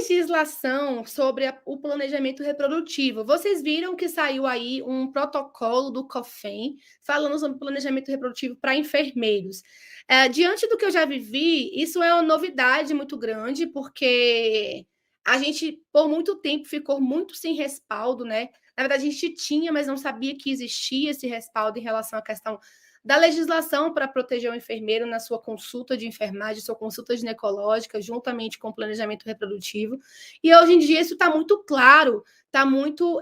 legislação sobre o planejamento reprodutivo. Vocês viram que saiu aí um protocolo do COFEN falando sobre planejamento reprodutivo para enfermeiros. Diante do que eu já vivi, isso é uma novidade muito grande, porque a gente, por muito tempo, ficou muito sem respaldo, né? Na verdade, a gente tinha, mas não sabia que existia esse respaldo em relação à questão da legislação para proteger o enfermeiro na sua consulta de enfermagem, sua consulta ginecológica, juntamente com o planejamento reprodutivo. E hoje em dia isso está muito claro, está muito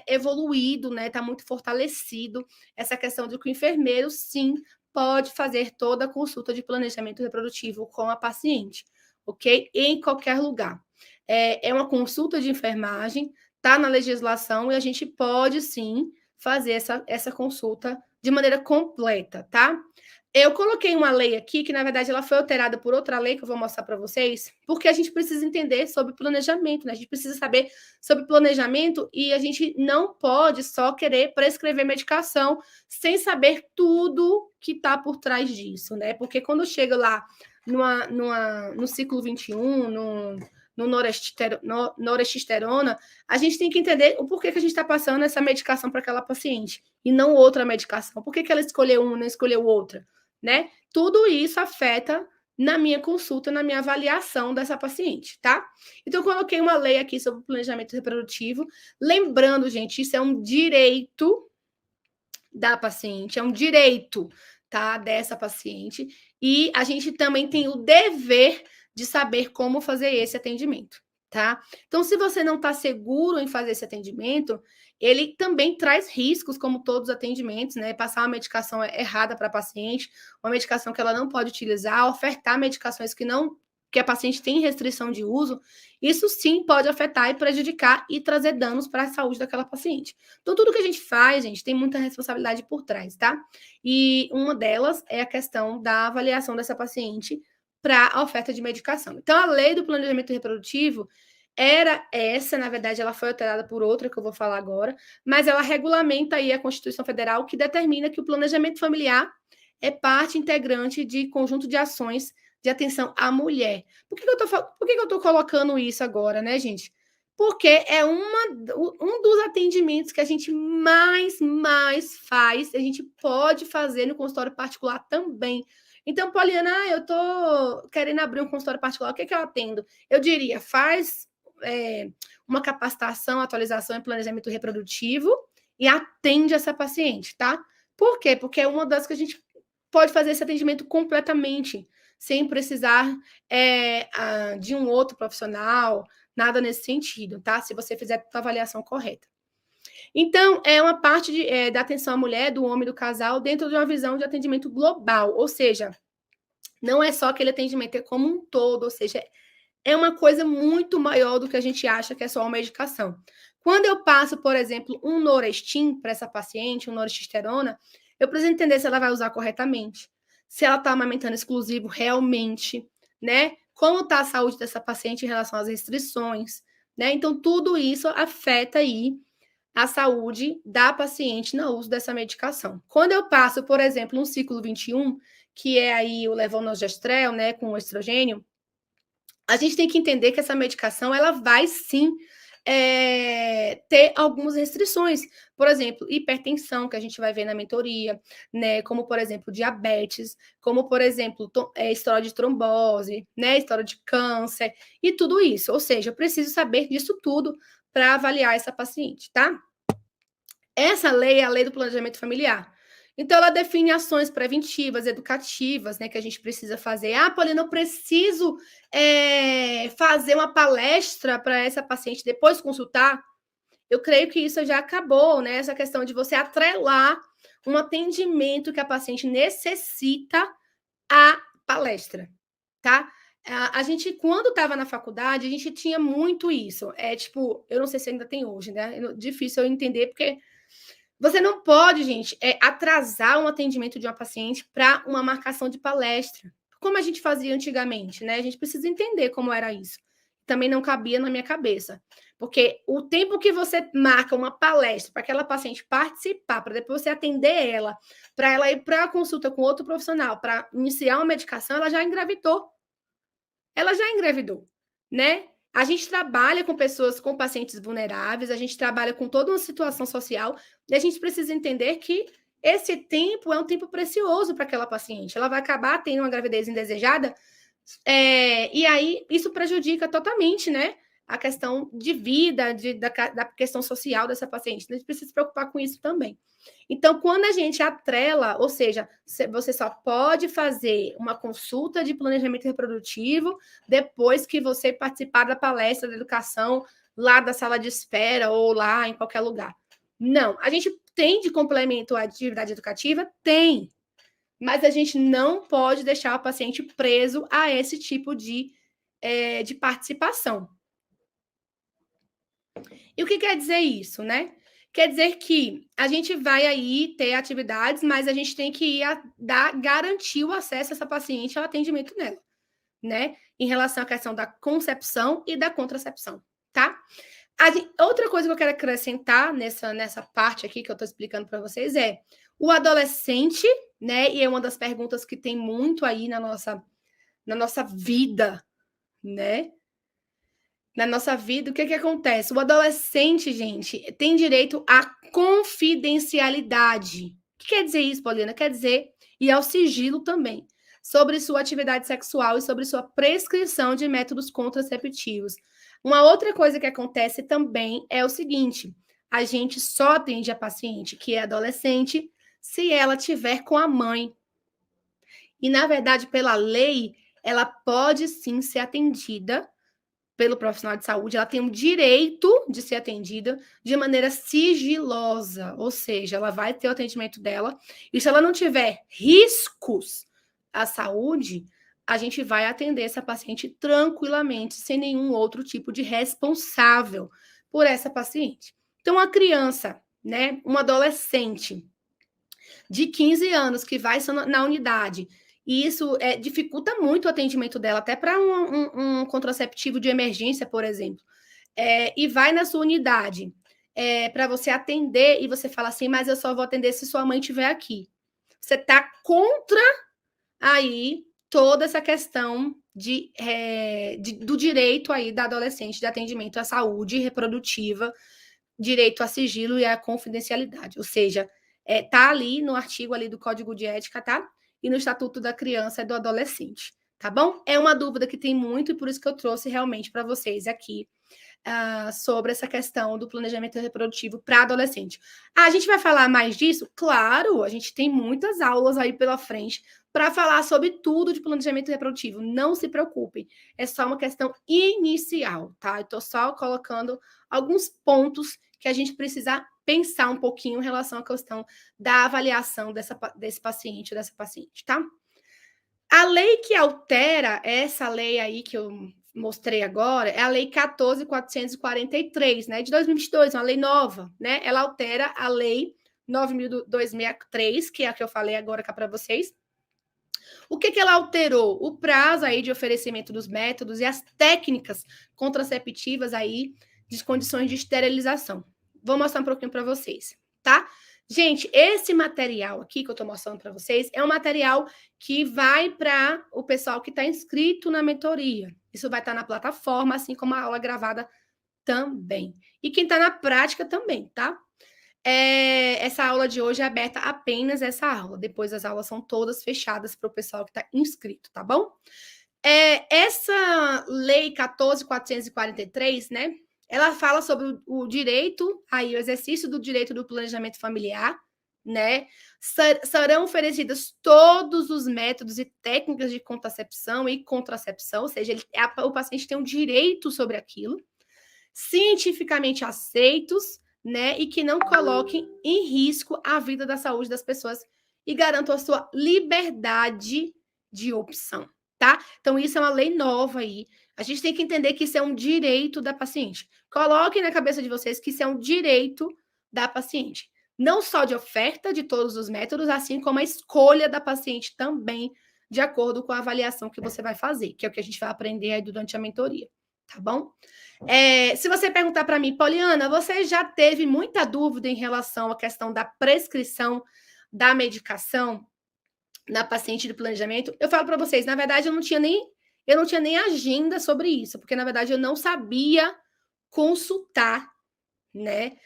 evoluído, né? Está muito fortalecido essa questão de que o enfermeiro, sim, pode fazer toda a consulta de planejamento reprodutivo com a paciente, ok? Em qualquer lugar. É uma consulta de enfermagem, está na legislação e a gente pode, sim, fazer essa consulta de maneira completa, tá? Eu coloquei uma lei aqui, que na verdade ela foi alterada por outra lei, que eu vou mostrar para vocês, porque a gente precisa entender sobre planejamento, né? A gente precisa saber sobre planejamento e a gente não pode só querer prescrever medicação sem saber tudo que está por trás disso, né? Porque quando chega lá no ciclo 21, no norexisterona, a gente tem que entender o porquê que a gente está passando essa medicação para aquela paciente e não outra medicação. Por que ela escolheu uma e não escolheu outra, né? Tudo isso afeta na minha consulta, na minha avaliação dessa paciente, tá? Então, eu coloquei uma lei aqui sobre o planejamento reprodutivo. Lembrando, gente, isso é um direito da paciente, é um direito, tá? Dessa paciente. E a gente também tem o dever de saber como fazer esse atendimento, tá? Então, se você não está seguro em fazer esse atendimento, ele também traz riscos, como todos os atendimentos, né? Passar uma medicação errada para a paciente, uma medicação que ela não pode utilizar, ofertar medicações que a paciente tem restrição de uso, isso sim pode afetar e prejudicar e trazer danos para a saúde daquela paciente. Então, tudo que a gente faz, gente, tem muita responsabilidade por trás, tá? E uma delas é a questão da avaliação dessa paciente para a oferta de medicação. Então, a lei do planejamento reprodutivo era essa, na verdade, ela foi alterada por outra que eu vou falar agora, mas ela regulamenta aí a Constituição Federal, que determina que o planejamento familiar é parte integrante de conjunto de ações de atenção à mulher. Por que eu estou colocando isso agora, né, gente? Porque é um dos atendimentos que a gente mais faz, a gente pode fazer no consultório particular também. Então, Poliana, eu estou querendo abrir um consultório particular, o que eu atendo? Eu diria, faz uma capacitação, atualização e planejamento reprodutivo e atende essa paciente, tá? Por quê? Porque é uma das que a gente pode fazer esse atendimento completamente, sem precisar de um outro profissional, nada nesse sentido, tá? Se você fizer a avaliação correta. Então, é uma parte da atenção à mulher, do homem, do casal, dentro de uma visão de atendimento global, ou seja, não é só aquele atendimento, é como um todo, ou seja, é uma coisa muito maior do que a gente acha que é só uma medicação. Quando eu passo, por exemplo, um Norestim para essa paciente, um Norexisterona, eu preciso entender se ela vai usar corretamente, se ela está amamentando exclusivo realmente, né? Como está a saúde dessa paciente em relação às restrições, né? Então, tudo isso afeta aí a saúde da paciente no uso dessa medicação. Quando eu passo, por exemplo, um ciclo 21, que é aí o levonorgestrel, né, com o estrogênio, a gente tem que entender que essa medicação ela vai sim ter algumas restrições. Por exemplo, hipertensão, que a gente vai ver na mentoria, né? Como, por exemplo, diabetes, como, por exemplo, história de trombose, né? História de câncer e tudo isso. Ou seja, eu preciso saber disso tudo para avaliar essa paciente, tá? Essa lei é a lei do planejamento familiar. Então, ela define ações preventivas, educativas, né, que a gente precisa fazer. Ah, Paulina, eu preciso fazer uma palestra para essa paciente depois consultar. Eu creio que isso já acabou, né? Essa questão de você atrelar um atendimento que a paciente necessita à palestra, tá? A gente, quando estava na faculdade, a gente tinha muito isso. Tipo, eu não sei se ainda tem hoje, né? Difícil eu entender, porque você não pode, gente, atrasar um atendimento de uma paciente para uma marcação de palestra, como a gente fazia antigamente, né? A gente precisa entender como era isso. Também não cabia na minha cabeça. Porque o tempo que você marca uma palestra para aquela paciente participar, para depois você atender ela, para ela ir para a consulta com outro profissional, para iniciar uma medicação, ela já engravidou. Ela já engravidou, né? A gente trabalha com pessoas, com pacientes vulneráveis, a gente trabalha com toda uma situação social, e a gente precisa entender que esse tempo é um tempo precioso para aquela paciente. Ela vai acabar tendo uma gravidez indesejada, e aí isso prejudica totalmente, né? A questão de vida, da questão social dessa paciente. A gente precisa se preocupar com isso também. Então, quando a gente atrela, ou seja, você só pode fazer uma consulta de planejamento reprodutivo depois que você participar da palestra da educação lá da sala de espera ou lá em qualquer lugar. Não, a gente tem de complemento a atividade educativa? Tem, mas a gente não pode deixar o paciente preso a esse tipo de participação. E o que quer dizer isso, né? Quer dizer que a gente vai aí ter atividades, mas a gente tem que garantir o acesso a essa paciente ao atendimento nela, né? Em relação à questão da concepção e da contracepção, tá? Outra coisa que eu quero acrescentar nessa parte aqui que eu estou explicando para vocês é o adolescente, né? E é uma das perguntas que tem muito aí na nossa vida, né? Na nossa vida, o que acontece? O adolescente, gente, tem direito à confidencialidade. O que quer dizer isso, Paulina? Quer dizer, e ao sigilo também, sobre sua atividade sexual e sobre sua prescrição de métodos contraceptivos. Uma outra coisa que acontece também é o seguinte: a gente só atende a paciente que é adolescente se ela tiver com a mãe. E, na verdade, pela lei, ela pode sim ser atendida pelo profissional de saúde, ela tem o direito de ser atendida de maneira sigilosa, ou seja, ela vai ter o atendimento dela, e se ela não tiver riscos à saúde, a gente vai atender essa paciente tranquilamente, sem nenhum outro tipo de responsável por essa paciente. Então, a criança, né, um adolescente de 15 anos que vai na unidade, e isso dificulta muito o atendimento dela, até para um contraceptivo de emergência, por exemplo. E vai na sua unidade para você atender, e você fala assim, mas eu só vou atender se sua mãe estiver aqui. Você está contra aí toda essa questão do direito aí da adolescente de atendimento à saúde reprodutiva, direito a sigilo e a confidencialidade. Ou seja, tá ali no artigo ali do Código de Ética, tá? E no Estatuto da Criança e do Adolescente, tá bom? É uma dúvida que tem muito e por isso que eu trouxe realmente para vocês aqui sobre essa questão do planejamento reprodutivo para adolescente. A gente vai falar mais disso? Claro, a gente tem muitas aulas aí pela frente para falar sobre tudo de planejamento reprodutivo. Não se preocupem, é só uma questão inicial, tá? Eu estou só colocando alguns pontos que a gente precisa pensar um pouquinho em relação à questão da avaliação desse paciente, dessa paciente, tá? A lei que altera essa lei aí que eu mostrei agora é a Lei 14.443, né, de 2022, uma lei nova, né? Ela altera a Lei 9.263, que é a que eu falei agora cá para vocês. O que ela alterou? O prazo aí de oferecimento dos métodos e as técnicas contraceptivas aí de condições de esterilização. Vou mostrar um pouquinho para vocês, tá? Gente, esse material aqui que eu estou mostrando para vocês é um material que vai para o pessoal que está inscrito na mentoria. Isso vai estar na plataforma, assim como a aula gravada também. E quem está na prática também, tá? Essa aula de hoje é aberta apenas essa aula. Depois as aulas são todas fechadas para o pessoal que está inscrito, tá bom? Essa lei 14.443, né? Ela fala sobre o direito, aí o exercício do direito do planejamento familiar, né? Serão oferecidos todos os métodos e técnicas de contracepção e contracepção, ou seja, o paciente tem um direito sobre aquilo, cientificamente aceitos, né? E que não coloquem em risco a vida da saúde das pessoas e garantam a sua liberdade de opção, tá? Então, isso é uma lei nova aí. A gente tem que entender que isso é um direito da paciente. Coloquem na cabeça de vocês que isso é um direito da paciente. Não só de oferta de todos os métodos, assim como a escolha da paciente também, de acordo com a avaliação que você vai fazer, que é o que a gente vai aprender aí durante a mentoria, tá bom? Se você perguntar para mim, Poliana, você já teve muita dúvida em relação à questão da prescrição da medicação na paciente de planejamento? Eu falo para vocês, na verdade, eu Eu não tinha nem agenda sobre isso, porque, na verdade, eu não sabia consultar, né,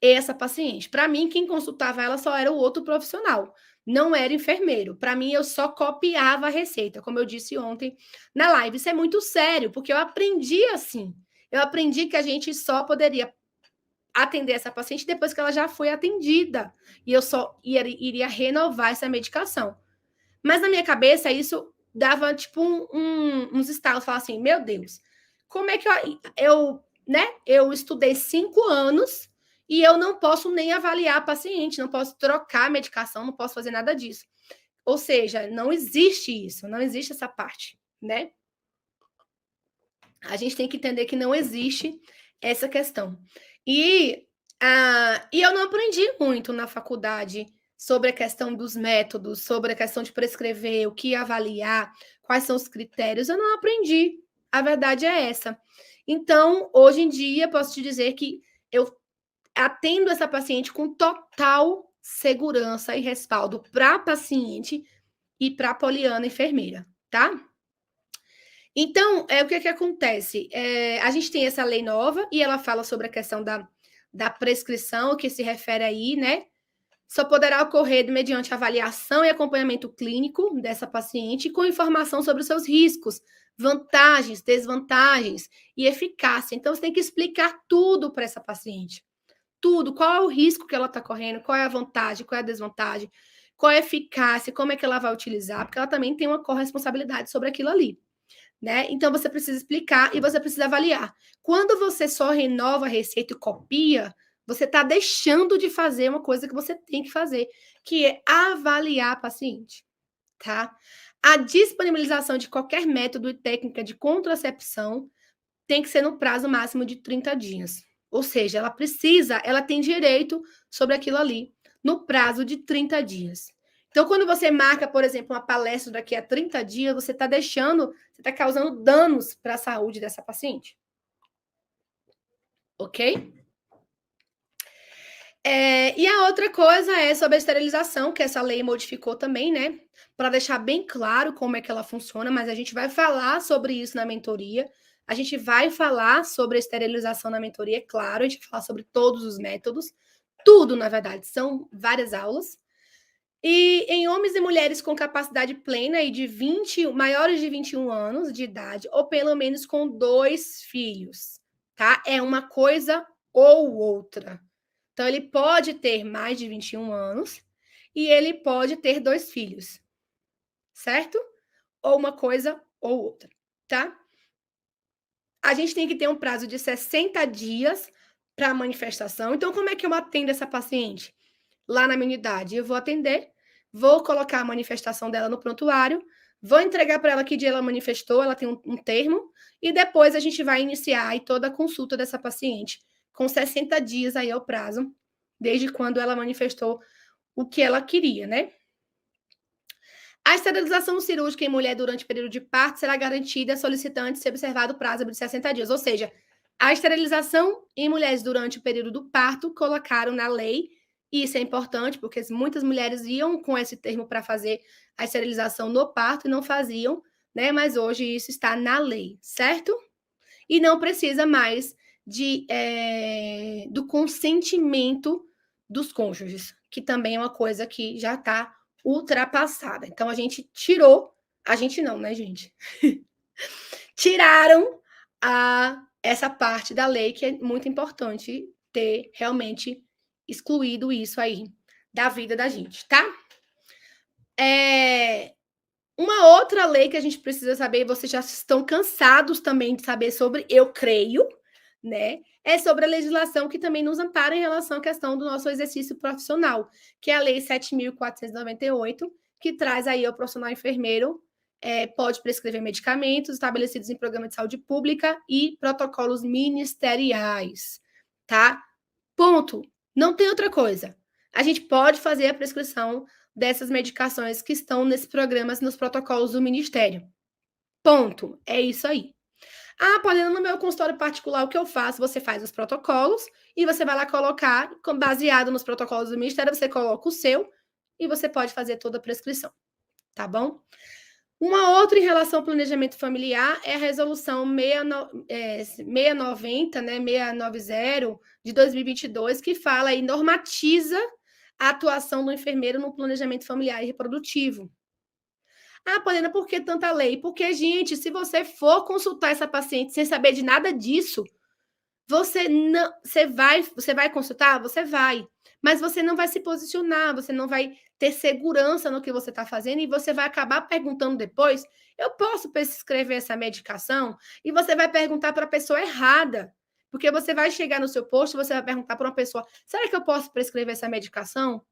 essa paciente. Para mim, quem consultava ela só era o outro profissional, não era enfermeiro. Para mim, eu só copiava a receita, como eu disse ontem na live. Isso é muito sério, porque eu aprendi assim. Eu aprendi que a gente só poderia atender essa paciente depois que ela já foi atendida. E eu só iria renovar essa medicação. Mas na minha cabeça, isso dava tipo uns estalos, falava assim, meu Deus, como é que eu estudei 5 anos e eu não posso nem avaliar a paciente, não posso trocar a medicação, não posso fazer nada disso. Ou seja, não existe isso, não existe essa parte, né? A gente tem que entender que não existe essa questão. E eu não aprendi muito na faculdade sobre a questão dos métodos, sobre a questão de prescrever, o que avaliar, quais são os critérios. Eu não aprendi. A verdade é essa. Então, hoje em dia, posso te dizer que eu atendo essa paciente com total segurança e respaldo para a paciente e para a Poliana enfermeira, tá? Então, o que acontece? A gente tem essa lei nova e ela fala sobre a questão da prescrição, que se refere aí, né? Só poderá ocorrer mediante avaliação e acompanhamento clínico dessa paciente com informação sobre os seus riscos, vantagens, desvantagens e eficácia. Então, você tem que explicar tudo para essa paciente. Tudo. Qual é o risco que ela está correndo, qual é a vantagem, qual é a desvantagem, qual é a eficácia, como é que ela vai utilizar, porque ela também tem uma corresponsabilidade sobre aquilo ali. Né? Então, você precisa explicar e você precisa avaliar. Quando você só renova a receita e copia, você está deixando de fazer uma coisa que você tem que fazer, que é avaliar a paciente, tá? A disponibilização de qualquer método e técnica de contracepção tem que ser no prazo máximo de 30 dias. Ou seja, ela tem direito sobre aquilo ali, no prazo de 30 dias. Então, quando você marca, por exemplo, uma palestra daqui a 30 dias, você está causando danos para a saúde dessa paciente. Ok? E a outra coisa é sobre a esterilização, que essa lei modificou também, né? Para deixar bem claro como é que ela funciona, mas a gente vai falar sobre isso na mentoria. A gente vai falar sobre a esterilização na mentoria, é claro, a gente vai falar sobre todos os métodos, tudo, na verdade, são várias aulas. E em homens e mulheres com capacidade plena e maiores de 21 anos de idade, ou pelo menos com 2 filhos, tá? É uma coisa ou outra. Então, ele pode ter mais de 21 anos e ele pode ter 2 filhos, certo? Ou uma coisa ou outra, tá? A gente tem que ter um prazo de 60 dias para a manifestação. Então, como é que eu atendo essa paciente? Lá na minha unidade, eu vou atender, vou colocar a manifestação dela no prontuário, vou entregar para ela que dia ela manifestou, ela tem um termo, e depois a gente vai iniciar aí toda a consulta dessa paciente, com 60 dias aí é o prazo, desde quando ela manifestou o que ela queria, né? A esterilização cirúrgica em mulher durante o período de parto será garantida solicitante se observado o prazo de 60 dias. Ou seja, a esterilização em mulheres durante o período do parto colocaram na lei, e isso é importante, porque muitas mulheres iam com esse termo para fazer a esterilização no parto e não faziam, né? Mas hoje isso está na lei, certo? E não precisa mais do consentimento dos cônjuges, que também é uma coisa que já está ultrapassada. Então, a gente não, né, gente? Tiraram essa parte da lei, que é muito importante ter realmente excluído isso aí da vida da gente, tá? Uma outra lei que a gente precisa saber, vocês já estão cansados também de saber sobre, eu creio, né? É sobre a legislação que também nos ampara em relação à questão do nosso exercício profissional, que é a Lei 7.498, que traz aí ao profissional enfermeiro, pode prescrever medicamentos estabelecidos em programa de saúde pública e protocolos ministeriais, tá? Ponto. Não tem outra coisa. A gente pode fazer a prescrição dessas medicações que estão nesses programas, nos protocolos do Ministério. Ponto. É isso aí. Paulinha, no meu consultório particular, o que eu faço? Você faz os protocolos e você vai lá colocar, baseado nos protocolos do Ministério, você coloca o seu e você pode fazer toda a prescrição. Tá bom? Uma outra em relação ao planejamento familiar é a resolução 690, né, 690 de 2022, que fala e normatiza a atuação do enfermeiro no planejamento familiar e reprodutivo. Ah, Polina, por que tanta lei? Porque, gente, se você for consultar essa paciente sem saber de nada disso, você vai consultar? Você vai. Mas você não vai se posicionar, você não vai ter segurança no que você está fazendo e você vai acabar perguntando depois: eu posso prescrever essa medicação? E você vai perguntar para a pessoa errada. Porque você vai chegar no seu posto, você vai perguntar para uma pessoa: será que eu posso prescrever essa medicação?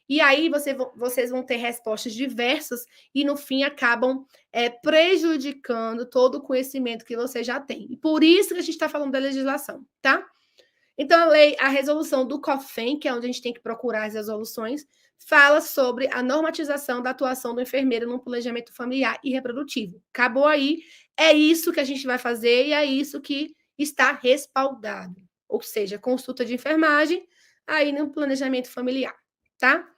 E aí vocês vão ter respostas diversas e no fim acabam prejudicando todo o conhecimento que você já tem. E por isso que a gente está falando da legislação, tá? Então, a resolução do COFEN, que é onde a gente tem que procurar as resoluções, fala sobre a normatização da atuação do enfermeiro no planejamento familiar e reprodutivo. Acabou aí, é isso que a gente vai fazer e é isso que está respaldado. Ou seja, consulta de enfermagem aí no planejamento familiar, tá?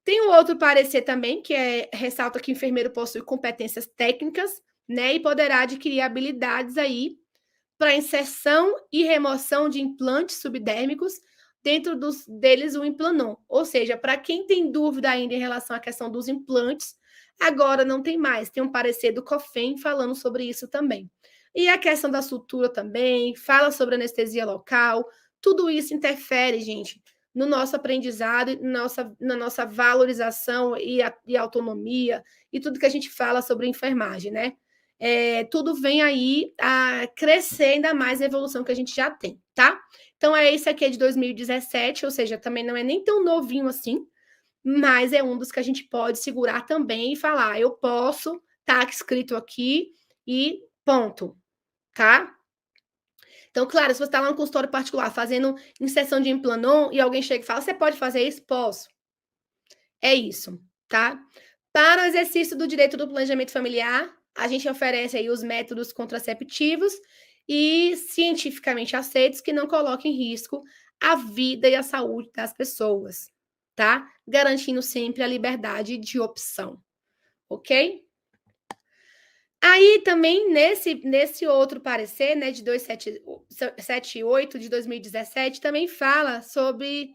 Tem um outro parecer também, que ressalta que o enfermeiro possui competências técnicas, né, e poderá adquirir habilidades aí para inserção e remoção de implantes subdérmicos, dentro deles o implanon. Ou seja, para quem tem dúvida ainda em relação à questão dos implantes, agora não tem mais. Tem um parecer do COFEN falando sobre isso também. E a questão da sutura também, fala sobre anestesia local, tudo isso interfere, gente, no nosso aprendizado, na nossa valorização e autonomia, e tudo que a gente fala sobre enfermagem, né? Tudo vem aí a crescer ainda mais a evolução que a gente já tem, tá? Então, esse aqui é de 2017, ou seja, também não é nem tão novinho assim, mas é um dos que a gente pode segurar também e falar, eu posso, tá escrito aqui e ponto, tá? Então, claro, se você está lá no consultório particular fazendo inserção de implanon e alguém chega e fala, você pode fazer isso? Posso. É isso, tá? Para o exercício do direito do planejamento familiar, a gente oferece aí os métodos contraceptivos e cientificamente aceitos que não coloquem em risco a vida e a saúde das pessoas, tá? Garantindo sempre a liberdade de opção, ok? Aí também, nesse outro parecer, né, de 278 de 2017, também fala sobre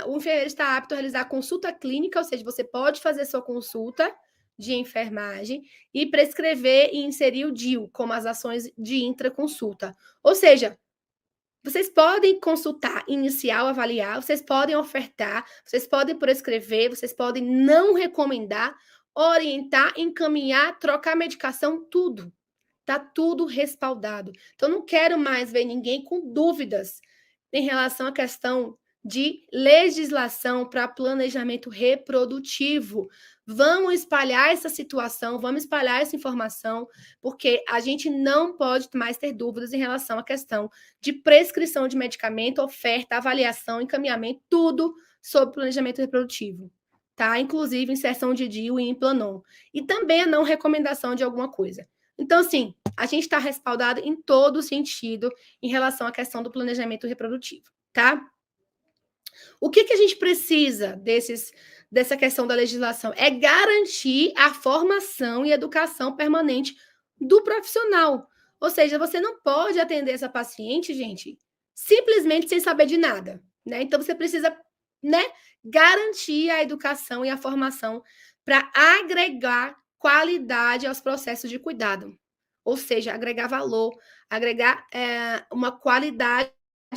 o enfermeiro está apto a realizar consulta clínica, ou seja, você pode fazer sua consulta de enfermagem e prescrever e inserir o DIU, como as ações de intraconsulta. Ou seja, vocês podem consultar, inicial, avaliar, vocês podem ofertar, vocês podem prescrever, vocês podem não recomendar, orientar, encaminhar, trocar medicação, tudo. Tá tudo respaldado. Então, não quero mais ver ninguém com dúvidas em relação à questão de legislação para planejamento reprodutivo. Vamos espalhar essa situação, vamos espalhar essa informação, porque a gente não pode mais ter dúvidas em relação à questão de prescrição de medicamento, oferta, avaliação, encaminhamento, tudo sobre planejamento reprodutivo, tá? Inclusive inserção de DIU e implanon. E também a não recomendação de alguma coisa. Então, assim, a gente está respaldado em todo sentido em relação à questão do planejamento reprodutivo, tá? O que a gente precisa dessa questão da legislação? É garantir a formação e educação permanente do profissional. Ou seja, você não pode atender essa paciente, gente, simplesmente sem saber de nada, né? Então, você precisa, né, garantir a educação e a formação para agregar qualidade aos processos de cuidado. Ou seja, agregar valor, agregar uma qualidade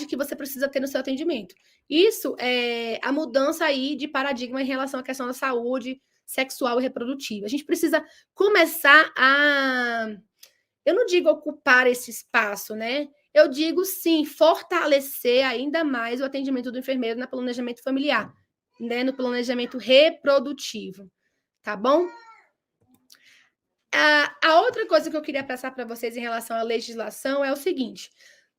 que você precisa ter no seu atendimento. Isso é a mudança aí de paradigma em relação à questão da saúde sexual e reprodutiva. A gente precisa começar eu não digo ocupar esse espaço, né? Eu digo sim, fortalecer ainda mais o atendimento do enfermeiro no planejamento familiar, né? No planejamento reprodutivo, tá bom? A outra coisa que eu queria passar para vocês em relação à legislação é o seguinte: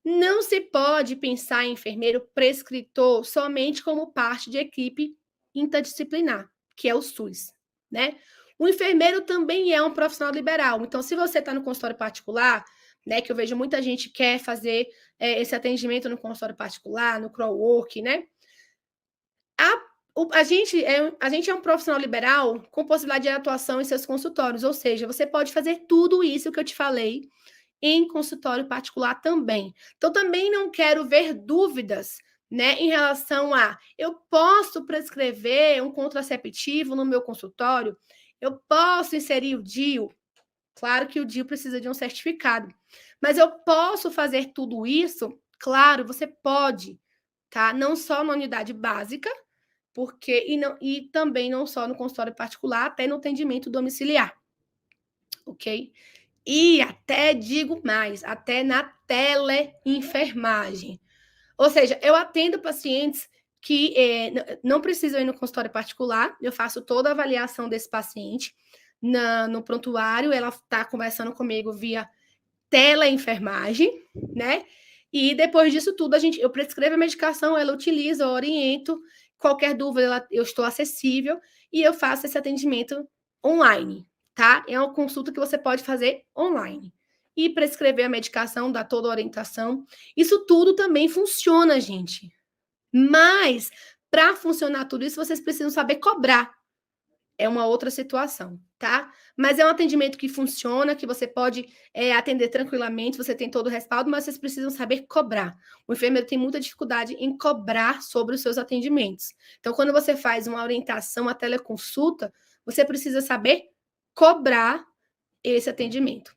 não se pode pensar em enfermeiro prescritor somente como parte de equipe interdisciplinar, que é o SUS, né? O enfermeiro também é um profissional liberal. Então, se você está no consultório particular, né, que eu vejo muita gente quer fazer esse atendimento no consultório particular, no crowwork, né? A gente é um profissional liberal com possibilidade de atuação em seus consultórios, ou seja, você pode fazer tudo isso que eu te falei em consultório particular também. Então, também não quero ver dúvidas, né, em relação a eu posso prescrever um contraceptivo no meu consultório, eu posso inserir o DIU. Claro que o DIU precisa de um certificado, mas eu posso fazer tudo isso? Claro, você pode, tá? Não só na unidade básica, porque e também não só no consultório particular, até no atendimento domiciliar, ok? E até digo mais, até na teleenfermagem. Ou seja, eu atendo pacientes que não precisam ir no consultório particular, eu faço toda a avaliação desse paciente no prontuário, ela está conversando comigo via teleenfermagem, né? E depois disso tudo, eu prescrevo a medicação, ela utiliza, eu oriento, qualquer dúvida eu estou acessível e eu faço esse atendimento online, tá? É uma consulta que você pode fazer online. E prescrever a medicação, dar toda a orientação. Isso tudo também funciona, gente. Mas, para funcionar tudo isso, vocês precisam saber cobrar. É uma outra situação, tá? Mas é um atendimento que funciona, que você pode atender tranquilamente, você tem todo o respaldo, mas vocês precisam saber cobrar. O enfermeiro tem muita dificuldade em cobrar sobre os seus atendimentos. Então, quando você faz uma orientação, uma teleconsulta, você precisa saber cobrar esse atendimento,